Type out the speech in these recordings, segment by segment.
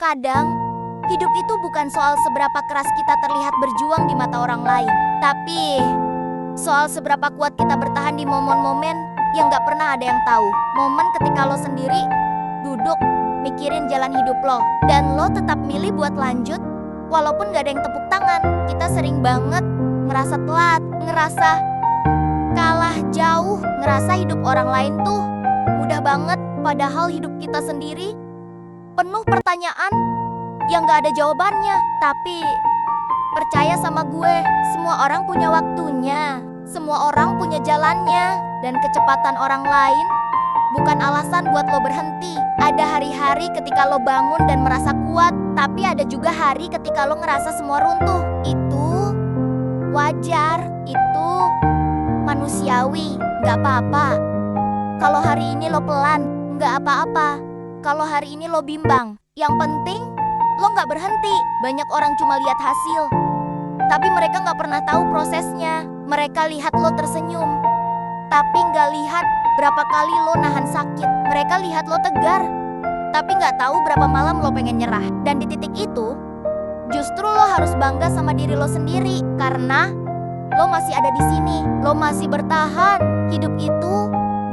Kadang, hidup itu bukan soal seberapa keras kita terlihat berjuang di mata orang lain, tapi soal seberapa kuat kita bertahan di momen-momen yang gak pernah ada yang tahu. Momen ketika lo sendiri duduk mikirin jalan hidup lo, dan lo tetap milih buat lanjut walaupun gak ada yang tepuk tangan. Kita sering banget ngerasa telat, ngerasa kalah jauh, ngerasa hidup orang lain tuh mudah banget, padahal hidup kita sendiri penuh pertanyaan yang gak ada jawabannya. Tapi percaya sama gue, semua orang punya waktunya, semua orang punya jalannya, dan kecepatan orang lain bukan alasan buat lo berhenti. Ada hari-hari ketika lo bangun dan merasa kuat, tapi ada juga hari ketika lo ngerasa semua runtuh. Itu wajar, itu manusiawi, gak apa-apa. Kalau hari ini lo pelan, gak apa-apa. Kalau hari ini lo bimbang, yang penting lo gak berhenti. Banyak orang cuma lihat hasil, tapi mereka gak pernah tahu prosesnya. Mereka lihat lo tersenyum, tapi gak lihat berapa kali lo nahan sakit. Mereka lihat lo tegar, tapi gak tahu berapa malam lo pengen nyerah. Dan di titik itu, justru lo harus bangga sama diri lo sendiri, karena lo masih ada di sini, lo masih bertahan. Hidup itu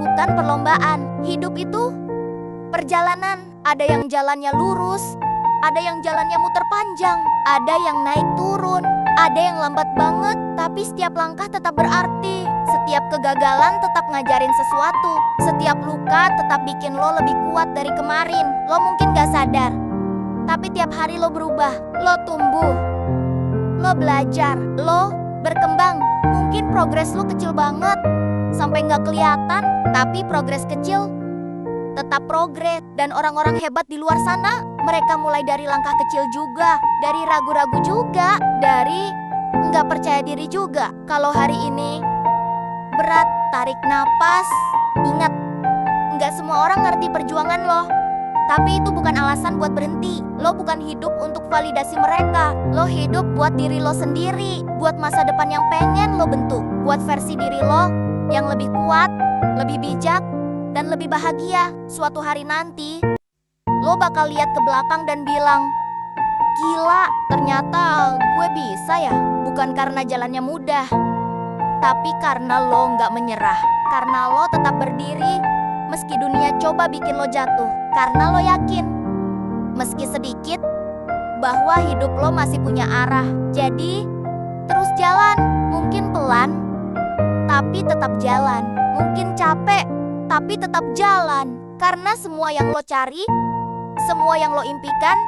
bukan perlombaan, hidup itu perjalanan. Ada yang jalannya lurus, ada yang jalannya muter panjang, ada yang naik turun, ada yang lambat banget, tapi setiap langkah tetap berarti. Setiap kegagalan tetap ngajarin sesuatu. Setiap luka tetap bikin lo lebih kuat dari kemarin. Lo mungkin gak sadar, tapi tiap hari lo berubah, lo tumbuh, lo belajar, lo berkembang. Mungkin progres lo kecil banget, sampai gak kelihatan, tapi progres kecil tetap progres. Dan orang-orang hebat di luar sana, mereka mulai dari langkah kecil juga, dari ragu-ragu juga, dari nggak percaya diri juga. Kalau hari ini berat, tarik napas. Ingat, nggak semua orang ngerti perjuangan lo, tapi itu bukan alasan buat berhenti. Lo bukan hidup untuk validasi mereka, lo hidup buat diri lo sendiri, buat masa depan yang pengen lo bentuk, buat versi diri lo yang lebih kuat, lebih bijak, dan lebih bahagia. Suatu hari nanti, lo bakal lihat ke belakang dan bilang, gila, ternyata gue bisa ya. Bukan karena jalannya mudah, tapi karena lo nggak menyerah. Karena lo tetap berdiri, meski dunia coba bikin lo jatuh. Karena lo yakin, meski sedikit, bahwa hidup lo masih punya arah. Jadi, terus jalan. Mungkin pelan, tapi tetap jalan. Mungkin capek, tapi tetap jalan. Karena semua yang lo cari, semua yang lo impikan,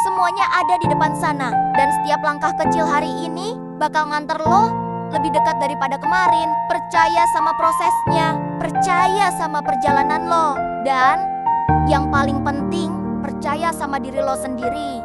semuanya ada di depan sana. Dan setiap langkah kecil hari ini bakal nganter lo lebih dekat daripada kemarin. Percaya sama prosesnya, percaya sama perjalanan lo, dan yang paling penting, percaya sama diri lo sendiri.